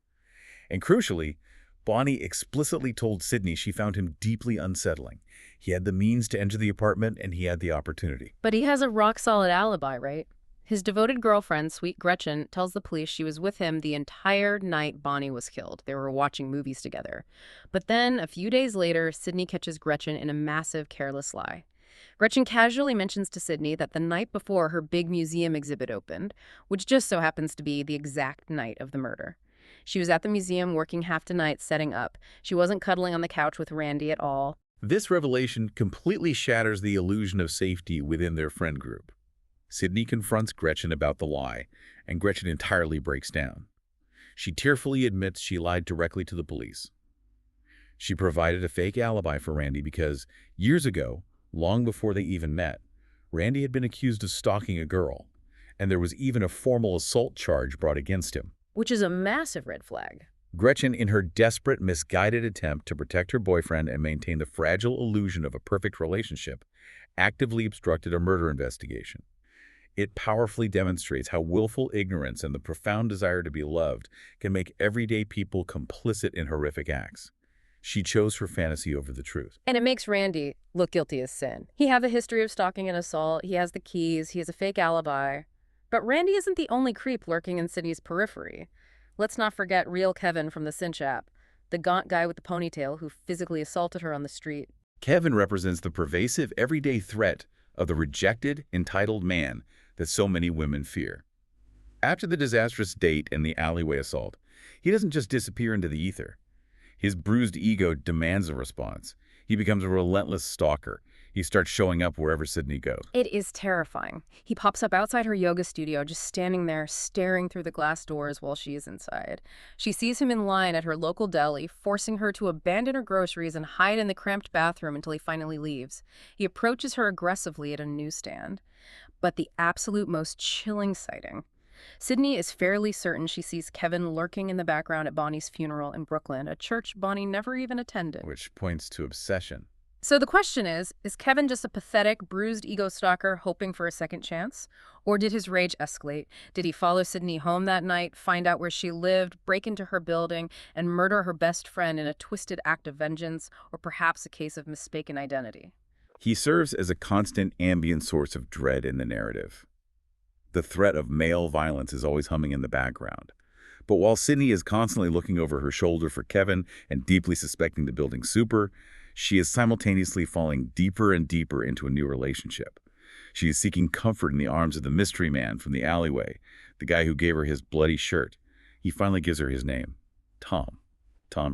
Speaker 2: And crucially, Bonnie explicitly told Sydney she found him deeply unsettling. He had the means to enter the apartment, and he had the opportunity.
Speaker 1: But he has a rock-solid alibi, right? His devoted girlfriend, Sweet Gretchen, tells the police she was with him the entire night Bonnie was killed. They were watching movies together. But then, a few days later, Sydney catches Gretchen in a massive, careless lie. Gretchen casually mentions to Sydney that the night before her big museum exhibit opened, which just so happens to be the exact night of the murder. She was at the museum working half the night setting up. She wasn't cuddling on the couch with Randy at all.
Speaker 2: This revelation completely shatters the illusion of safety within their friend group. Sydney confronts Gretchen about the lie, and Gretchen entirely breaks down. She tearfully admits she lied directly to the police. She provided a fake alibi for Randy because years ago, long before they even met, Randy had been accused of stalking a girl, and there was even a formal assault charge brought against him.
Speaker 1: Which is a massive red flag.
Speaker 2: Gretchen, in her desperate, misguided attempt to protect her boyfriend and maintain the fragile illusion of a perfect relationship, actively obstructed a murder investigation. It powerfully demonstrates how willful ignorance and the profound desire to be loved can make everyday people complicit in horrific acts. She chose her fantasy over the truth.
Speaker 1: And it makes Randy look guilty as sin. He has a history of stalking and assault, he has the keys, he has a fake alibi. But Randy isn't the only creep lurking in Sydney's periphery. Let's not forget real Kevin from the Cinch app, the gaunt guy with the ponytail who physically assaulted her on the street.
Speaker 2: Kevin represents the pervasive, everyday threat of the rejected, entitled man that so many women fear. After the disastrous date and the alleyway assault, he doesn't just disappear into the ether. His bruised ego demands a response. He becomes a relentless stalker. He starts showing up wherever Sydney goes.
Speaker 1: It is terrifying. He pops up outside her yoga studio, just standing there, staring through the glass doors while she is inside. She sees him in line at her local deli, forcing her to abandon her groceries and hide in the cramped bathroom until he finally leaves. He approaches her aggressively at a newsstand. But the absolute most chilling sighting. Sydney is fairly certain she sees Kevin lurking in the background at Bonnie's funeral in Brooklyn, a church Bonnie never even attended.
Speaker 2: Which points to obsession.
Speaker 1: So the question is Kevin just a pathetic, bruised ego stalker hoping for a second chance? Or did his rage escalate? Did he follow Sydney home that night, find out where she lived, break into her building, and murder her best friend in a twisted act of vengeance, or perhaps a case of mistaken identity?
Speaker 2: He serves as a constant ambient source of dread in the narrative. The threat of male violence is always humming in the background. But while Sydney is constantly looking over her shoulder for Kevin and deeply suspecting the building super, she is simultaneously falling deeper and deeper into a new relationship. She is seeking comfort in the arms of the mystery man from the alleyway, the guy who gave her his bloody shirt. He finally gives her his name, Tom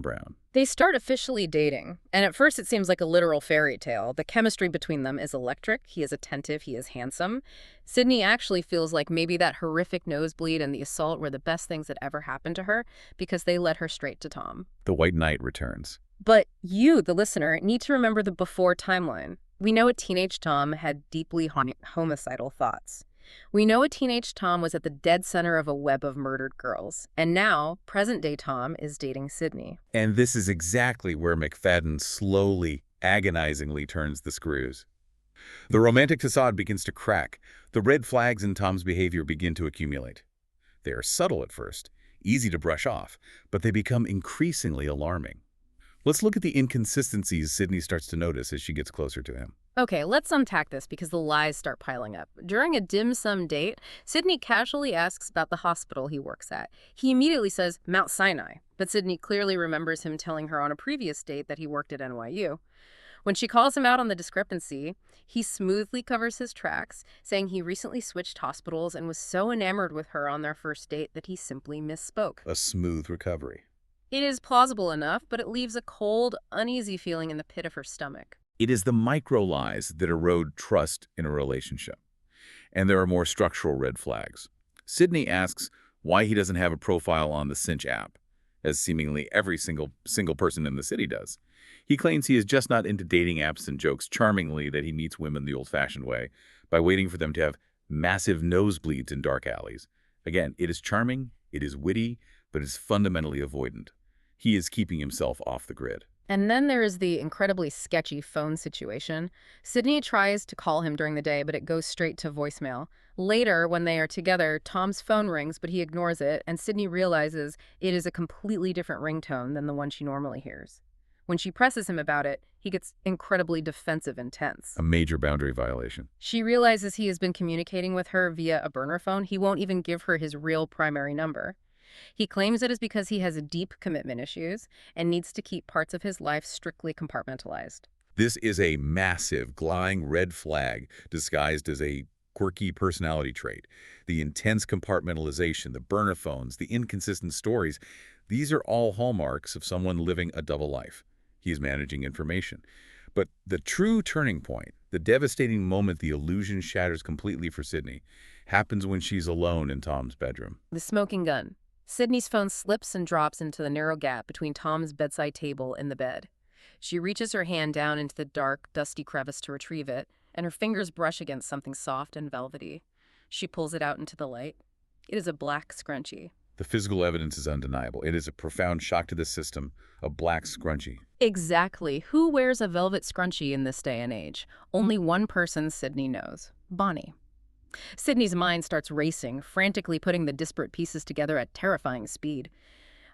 Speaker 2: Brown.
Speaker 1: They start officially dating, and at first it seems like a literal fairy tale. The chemistry between them is electric, he is attentive, he is handsome. Sydney actually feels like maybe that horrific nosebleed and the assault were the best things that ever happened to her because they led her straight to Tom.
Speaker 2: The White Knight returns.
Speaker 1: But you, the listener, need to remember the before timeline. We know a teenage Tom had deeply homicidal thoughts. We know a teenage Tom was at the dead center of a web of murdered girls. And now, present-day Tom is dating Sydney.
Speaker 2: And this is exactly where McFadden slowly, agonizingly turns the screws. The romantic facade begins to crack. The red flags in Tom's behavior begin to accumulate. They are subtle at first, easy to brush off, but they become increasingly alarming. Let's look at the inconsistencies Sydney starts to notice as she gets closer to him.
Speaker 1: Okay, let's unpack this because the lies start piling up. During a dim sum date, Sydney casually asks about the hospital he works at. He immediately says Mount Sinai, but Sydney clearly remembers him telling her on a previous date that he worked at NYU. When she calls him out on the discrepancy, he smoothly covers his tracks, saying he recently switched hospitals and was so enamored with her on their first date that he simply misspoke.
Speaker 2: A smooth recovery.
Speaker 1: It is plausible enough, but it leaves a cold, uneasy feeling in the pit of her stomach.
Speaker 2: It is the micro-lies that erode trust in a relationship. And there are more structural red flags. Sydney asks why he doesn't have a profile on the Cinch app, as seemingly every single person in the city does. He claims he is just not into dating apps and jokes charmingly that he meets women the old-fashioned way by waiting for them to have massive nosebleeds in dark alleys. Again, it is charming, it is witty, but is fundamentally avoidant. He is keeping himself off the grid.
Speaker 1: And then there is the incredibly sketchy phone situation. Sydney tries to call him during the day, but it goes straight to voicemail. Later, when they are together, Tom's phone rings, but he ignores it, and Sydney realizes it is a completely different ringtone than the one she normally hears. When she presses him about it, he gets incredibly defensive and tense.
Speaker 2: A major boundary violation.
Speaker 1: She realizes he has been communicating with her via a burner phone. He won't even give her his real primary number. He claims it is because he has deep commitment issues and needs to keep parts of his life strictly compartmentalized.
Speaker 2: This is a massive, glowing red flag disguised as a quirky personality trait. The intense compartmentalization, the burner phones, the inconsistent stories, these are all hallmarks of someone living a double life. He is managing information. But the true turning point, the devastating moment the illusion shatters completely for Sydney, happens when she's alone in Tom's bedroom.
Speaker 1: The smoking gun. Sydney's phone slips and drops into the narrow gap between Tom's bedside table and the bed. She reaches her hand down into the dark, dusty crevice to retrieve it, and her fingers brush against something soft and velvety. She pulls it out into the light. It is a black scrunchie.
Speaker 2: The physical evidence is undeniable. It is a profound shock to the system, a black scrunchie.
Speaker 1: Exactly. Who wears a velvet scrunchie in this day and age? Only one person Sydney knows. Bonnie. Sydney's mind starts racing, frantically putting the disparate pieces together at terrifying speed.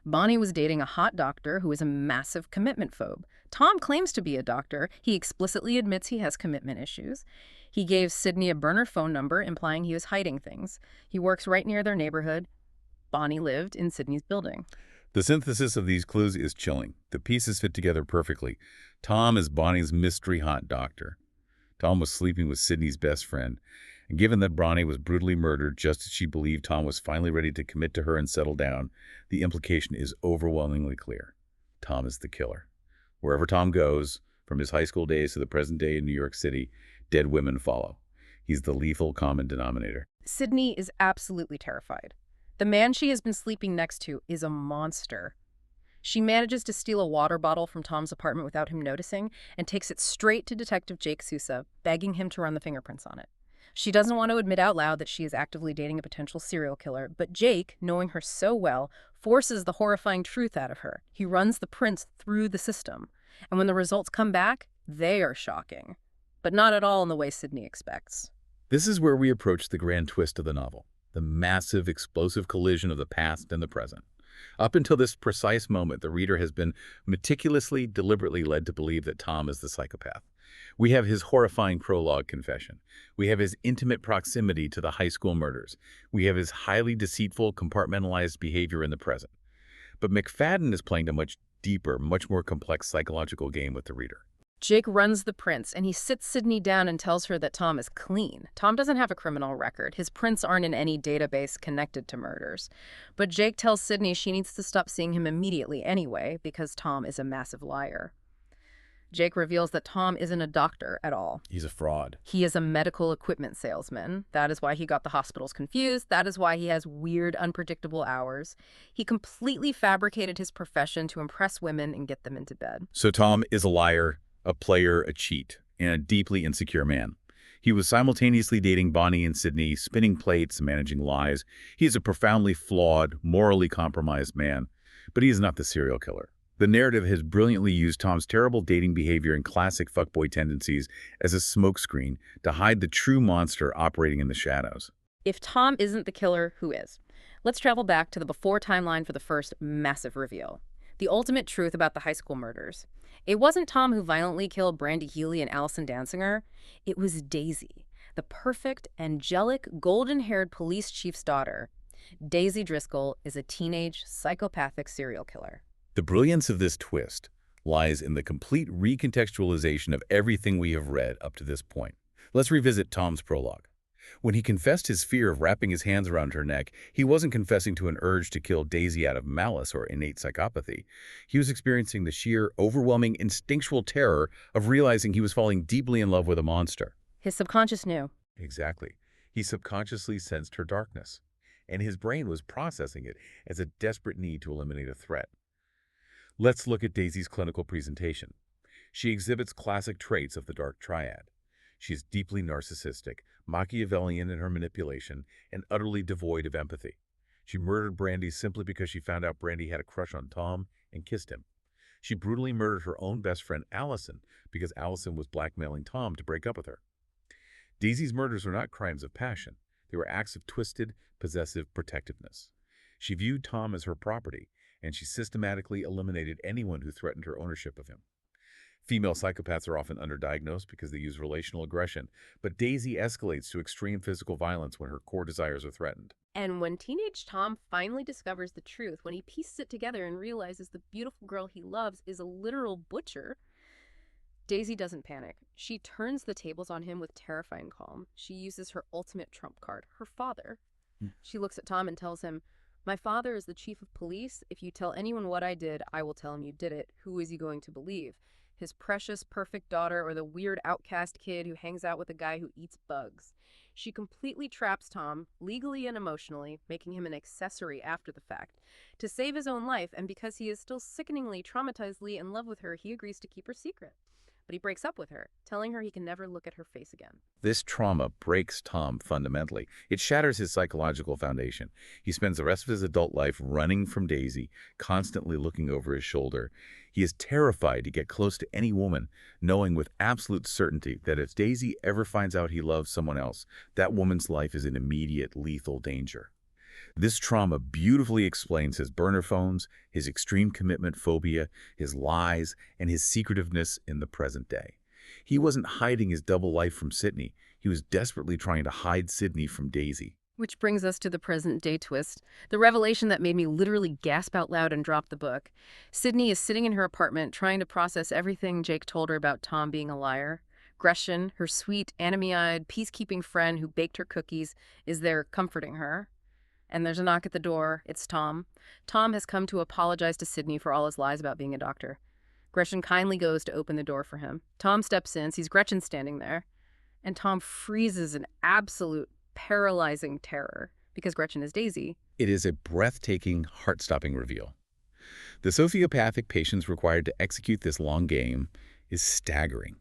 Speaker 1: Bonnie was dating a hot doctor who is a massive commitment phobe. Tom claims to be a doctor. He explicitly admits he has commitment issues. He gave Sydney a burner phone number, implying he was hiding things. He works right near their neighborhood. Bonnie lived in Sydney's building.
Speaker 2: The synthesis of these clues is chilling. The pieces fit together perfectly. Tom is Bonnie's mystery hot doctor. Tom was sleeping with Sydney's best friend. And given that Bonnie was brutally murdered just as she believed Tom was finally ready to commit to her and settle down, the implication is overwhelmingly clear. Tom is the killer. Wherever Tom goes, from his high school days to the present day in New York City, dead women follow. He's the lethal common denominator.
Speaker 1: Sydney is absolutely terrified. The man she has been sleeping next to is a monster. She manages to steal a water bottle from Tom's apartment without him noticing and takes it straight to Detective Jake Sousa, begging him to run the fingerprints on it. She doesn't want to admit out loud that she is actively dating a potential serial killer, but Jake, knowing her so well, forces the horrifying truth out of her. He runs the prints through the system, and when the results come back, they are shocking. But not at all in the way Sydney expects.
Speaker 2: This is where we approach the grand twist of the novel, the massive, explosive collision of the past and the present. Up until this precise moment, the reader has been meticulously, deliberately led to believe that Tom is the psychopath. We have his horrifying prologue confession. We have his intimate proximity to the high school murders. We have his highly deceitful, compartmentalized behavior in the present. But McFadden is playing a much deeper, much more complex psychological game with the reader.
Speaker 1: Jake runs the prints, and he sits Sydney down and tells her that Tom is clean. Tom doesn't have a criminal record. His prints aren't in any database connected to murders. But Jake tells Sydney she needs to stop seeing him immediately anyway, because Tom is a massive liar. Jake reveals that Tom isn't a doctor at all.
Speaker 2: He's a fraud.
Speaker 1: He is a medical equipment salesman. That is why he got the hospitals confused. That is why he has weird, unpredictable hours. He completely fabricated his profession to impress women and get them into bed.
Speaker 2: So Tom is a liar, a player, a cheat, and a deeply insecure man. He was simultaneously dating Bonnie and Sydney, spinning plates and managing lies. He is a profoundly flawed, morally compromised man, but he is not the serial killer. The narrative has brilliantly used Tom's terrible dating behavior and classic fuckboy tendencies as a smokescreen to hide the true monster operating in the shadows.
Speaker 1: If Tom isn't the killer, who is? Let's travel back to the before timeline for the first massive reveal. The ultimate truth about the high school murders. It wasn't Tom who violently killed Brandy Healy and Allison Danziger. It was Daisy, the perfect, angelic, golden-haired police chief's daughter. Daisy Driscoll is a teenage, psychopathic serial killer.
Speaker 2: The brilliance of this twist lies in the complete recontextualization of everything we have read up to this point. Let's revisit Tom's prologue. When he confessed his fear of wrapping his hands around her neck, he wasn't confessing to an urge to kill Daisy out of malice or innate psychopathy. He was experiencing the sheer, overwhelming, instinctual terror of realizing he was falling deeply in love with a monster.
Speaker 1: His subconscious knew.
Speaker 2: Exactly. He subconsciously sensed her darkness, and his brain was processing it as a desperate need to eliminate a threat. Let's look at Daisy's clinical presentation. She exhibits classic traits of the dark triad. She is deeply narcissistic, Machiavellian in her manipulation, and utterly devoid of empathy. She murdered Brandy simply because she found out Brandy had a crush on Tom and kissed him. She brutally murdered her own best friend Allison because Allison was blackmailing Tom to break up with her. Daisy's murders were not crimes of passion. They were acts of twisted, possessive protectiveness. She viewed Tom as her property, and she systematically eliminated anyone who threatened her ownership of him. Female psychopaths are often underdiagnosed because they use relational aggression, but Daisy escalates to extreme physical violence when her core desires are threatened.
Speaker 1: And when teenage Tom finally discovers the truth, when he pieces it together and realizes the beautiful girl he loves is a literal butcher, Daisy doesn't panic. She turns the tables on him with terrifying calm. She uses her ultimate trump card, her father. She looks at Tom and tells him, "My father is the chief of police. If you tell anyone what I did, I will tell him you did it. Who is he going to believe? His precious, perfect daughter or the weird outcast kid who hangs out with a guy who eats bugs?" She completely traps Tom, legally and emotionally, making him an accessory after the fact, to save his own life, and because he is still sickeningly, traumatizedly in love with her, he agrees to keep her secret. But he breaks up with her, telling her he can never look at her face again.
Speaker 2: This trauma breaks Tom fundamentally. It shatters his psychological foundation. He spends the rest of his adult life running from Daisy, constantly looking over his shoulder. He is terrified to get close to any woman, knowing with absolute certainty that if Daisy ever finds out he loves someone else, that woman's life is in immediate lethal danger. This trauma beautifully explains his burner phones, his extreme commitment phobia, his lies, and his secretiveness in the present day. He wasn't hiding his double life from Sydney. He was desperately trying to hide Sydney from Daisy.
Speaker 1: Which brings us to the present-day twist, the revelation that made me literally gasp out loud and drop the book. Sydney is sitting in her apartment trying to process everything Jake told her about Tom being a liar. Gretchen, her sweet, anime-eyed, peacekeeping friend who baked her cookies, is there comforting her. And there's a knock at the door. It's Tom. Tom has come to apologize to Sydney for all his lies about being a doctor. Gretchen kindly goes to open the door for him. Tom steps in, sees Gretchen standing there, and Tom freezes in absolute paralyzing terror because Gretchen is Daisy.
Speaker 2: It is a breathtaking, heart-stopping reveal. The sociopathic patience required to execute this long game is staggering.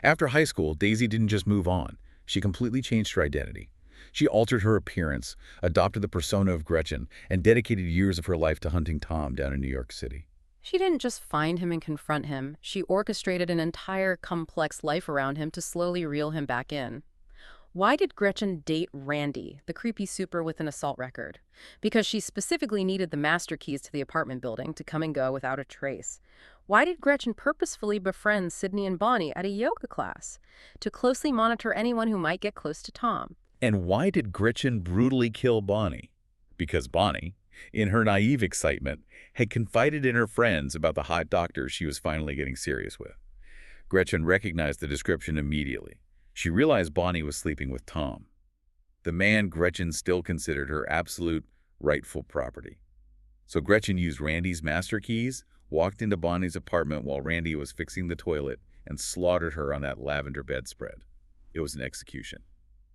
Speaker 2: After high school, Daisy didn't just move on. She completely changed her identity. She altered her appearance, adopted the persona of Gretchen, and dedicated years of her life to hunting Tom down in New York City.
Speaker 1: She didn't just find him and confront him. She orchestrated an entire complex life around him to slowly reel him back in. Why did Gretchen date Randy, the creepy super with an assault record? Because she specifically needed the master keys to the apartment building to come and go without a trace. Why did Gretchen purposefully befriend Sydney and Bonnie at a yoga class? To closely monitor anyone who might get close to Tom.
Speaker 2: And why did Gretchen brutally kill Bonnie? Because Bonnie, in her naive excitement, had confided in her friends about the hot doctor she was finally getting serious with. Gretchen recognized the description immediately. She realized Bonnie was sleeping with Tom, the man Gretchen still considered her absolute rightful property. So Gretchen used Randy's master keys, walked into Bonnie's apartment while Randy was fixing the toilet, and slaughtered her on that lavender bedspread. It was an execution.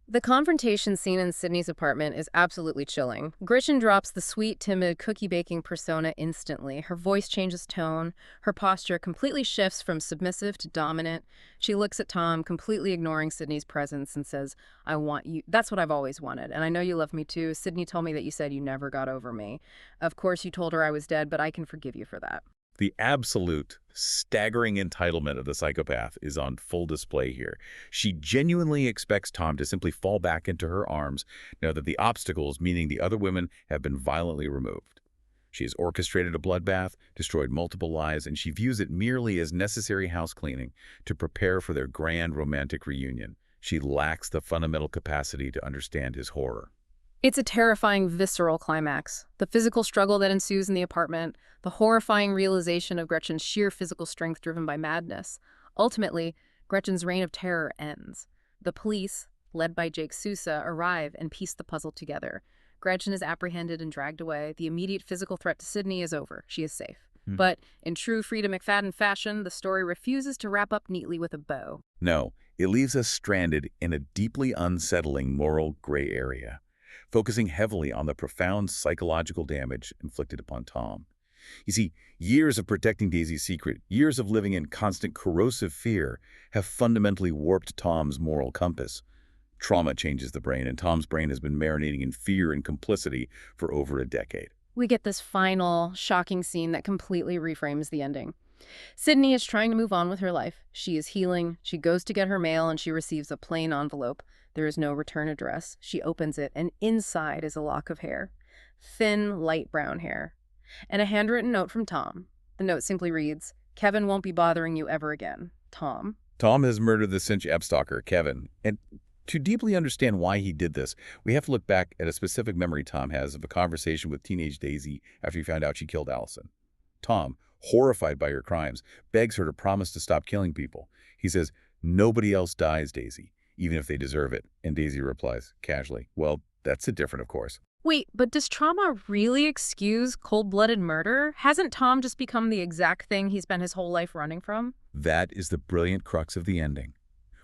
Speaker 1: The confrontation scene in Sydney's apartment is absolutely chilling. Gretchen drops the sweet, timid, cookie-baking persona instantly. Her voice changes tone. Her posture completely shifts from submissive to dominant. She looks at Tom, completely ignoring Sydney's presence, and says, "I want you. That's what I've always wanted. And I know you love me too. Sydney told me that you said you never got over me. Of course, you told her I was dead, but I can forgive you for that."
Speaker 2: The absolute, staggering entitlement of the psychopath is on full display here. She genuinely expects Tom to simply fall back into her arms now that the obstacles, meaning the other women, have been violently removed. She has orchestrated a bloodbath, destroyed multiple lives, and she views it merely as necessary house cleaning to prepare for their grand romantic reunion. She lacks the fundamental capacity to understand his horror.
Speaker 1: It's a terrifying, visceral climax. The physical struggle that ensues in the apartment, the horrifying realization of Gretchen's sheer physical strength driven by madness. Ultimately, Gretchen's reign of terror ends. The police, led by Jake Sousa, arrive and piece the puzzle together. Gretchen is apprehended and dragged away. The immediate physical threat to Sydney is over. She is safe. But in true Freida McFadden fashion, the story refuses to wrap up neatly with a bow.
Speaker 2: No, it leaves us stranded in a deeply unsettling moral gray area, focusing heavily on the profound psychological damage inflicted upon Tom. You see, years of protecting Daisy's secret, years of living in constant corrosive fear, have fundamentally warped Tom's moral compass. Trauma changes the brain, and Tom's brain has been marinating in fear and complicity for over a decade.
Speaker 1: We get this final, shocking scene that completely reframes the ending. Sydney is trying to move on with her life. She is healing. She goes to get her mail, and she receives a plain envelope. There is no return address. She opens it, and inside is a lock of hair. Thin, light brown hair. And a handwritten note from Tom. The note simply reads, "Kevin won't be bothering you ever again. Tom."
Speaker 2: Tom has murdered the cinch stalker, Kevin. And to deeply understand why he did this, we have to look back at a specific memory Tom has of a conversation with teenage Daisy after he found out she killed Allison. Tom, horrified by her crimes, begs her to promise to stop killing people. He says, "Nobody else dies, Daisy, even if they deserve it." And Daisy replies, casually, "Well, that's indifferent, of course."
Speaker 1: Wait, but does trauma really excuse cold-blooded murder? Hasn't Tom just become the exact thing he spent his whole life running from?
Speaker 2: That is the brilliant crux of the ending.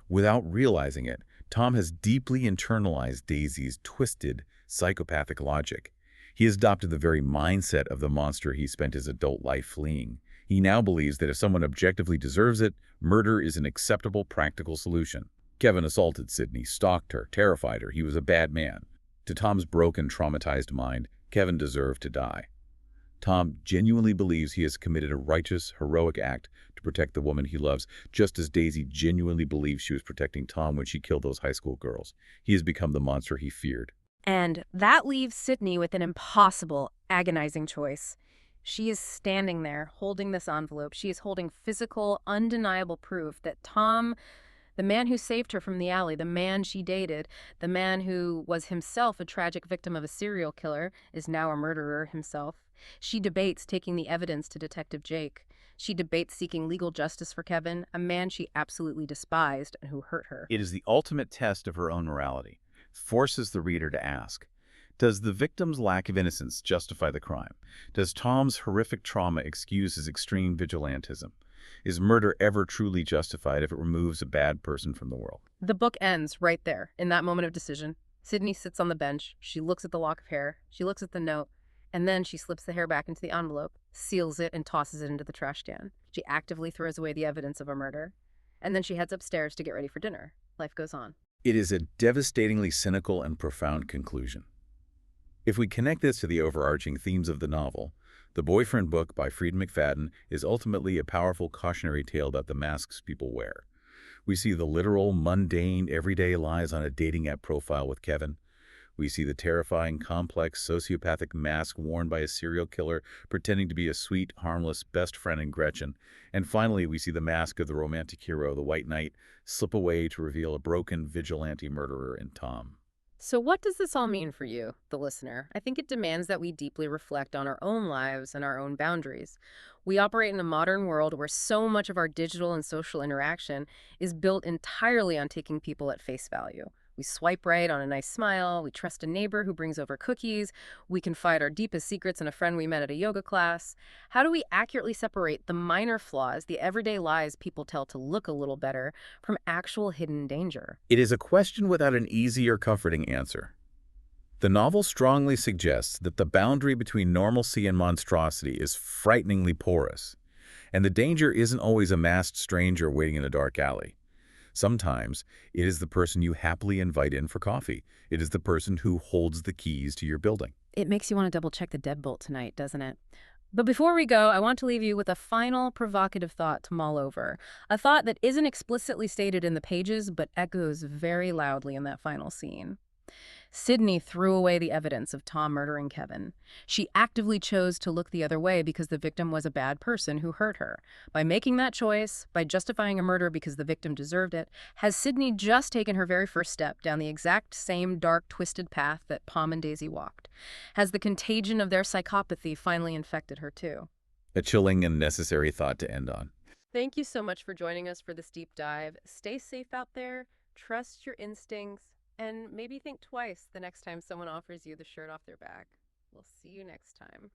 Speaker 2: Without realizing it, Tom has deeply internalized Daisy's twisted, psychopathic logic. He has adopted the very mindset of the monster he spent his adult life fleeing. He now believes that if someone objectively deserves it, murder is an acceptable, practical solution. Kevin assaulted Sydney, stalked her, terrified her. He was a bad man. To Tom's broken, traumatized mind, Kevin deserved to die. Tom genuinely believes he has committed a righteous, heroic act to protect the woman he loves, just as Daisy genuinely believes she was protecting Tom when she killed those high school girls. He has become the monster he feared.
Speaker 1: And that leaves Sydney with an impossible, agonizing choice. She is standing there, holding this envelope. She is holding physical, undeniable proof that Tom, the man who saved her from the alley, the man she dated, the man who was himself a tragic victim of a serial killer, is now a murderer himself. She debates taking the evidence to Detective Jake. She debates seeking legal justice for Kevin, a man she absolutely despised and who hurt her.
Speaker 3: It is the ultimate test of her own morality. Forces the reader to ask, does the victim's lack of innocence justify the crime? Does Tom's horrific trauma excuse his extreme vigilantism? Is murder ever truly justified if it removes a bad person from the world?
Speaker 1: The book ends right there, in that moment of decision. Sydney sits on the bench. She looks at the lock of hair. She looks at the note. And then she slips the hair back into the envelope, seals it, and tosses it into the trash can. She actively throws away the evidence of a murder. And then she heads upstairs to get ready for dinner. Life goes on.
Speaker 2: It is a devastatingly cynical and profound conclusion. If we connect this to the overarching themes of the novel, The Boyfriend book by Freida McFadden is ultimately a powerful cautionary tale about the masks people wear. We see the literal, mundane, everyday lies on a dating app profile with Kevin. We see the terrifying, complex, sociopathic mask worn by a serial killer pretending to be a sweet, harmless best friend in Gretchen. And finally, we see the mask of the romantic hero, the White Knight, slip away to reveal a broken vigilante murderer in Tom.
Speaker 1: So what does this all mean for you, the listener? I think it demands that we deeply reflect on our own lives and our own boundaries. We operate in a modern world where so much of our digital and social interaction is built entirely on taking people at face value. We swipe right on a nice smile, we trust a neighbor who brings over cookies, we confide our deepest secrets in a friend we met at a yoga class. How do we accurately separate the minor flaws, the everyday lies people tell to look a little better, from actual hidden danger?
Speaker 2: It is a question without an easy or comforting answer. The novel strongly suggests that the boundary between normalcy and monstrosity is frighteningly porous, and the danger isn't always a masked stranger waiting in a dark alley. Sometimes it is the person you happily invite in for coffee. It is the person who holds the keys to your building.
Speaker 1: It makes you want to double-check the deadbolt tonight, doesn't it? But before we go, I want to leave you with a final provocative thought to mull over. A thought that isn't explicitly stated in the pages, but echoes very loudly in that final scene. Sydney threw away the evidence of Tom murdering Kevin. She actively chose to look the other way because the victim was a bad person who hurt her. By making that choice, by justifying a murder because the victim deserved it, has Sydney just taken her very first step down the exact same dark, twisted path that Tom and Daisy walked? Has the contagion of their psychopathy finally infected her too?
Speaker 2: A chilling and necessary thought to end on.
Speaker 1: Thank you so much for joining us for this deep dive. Stay safe out there, trust your instincts, and maybe think twice the next time someone offers you the shirt off their back. We'll see you next time.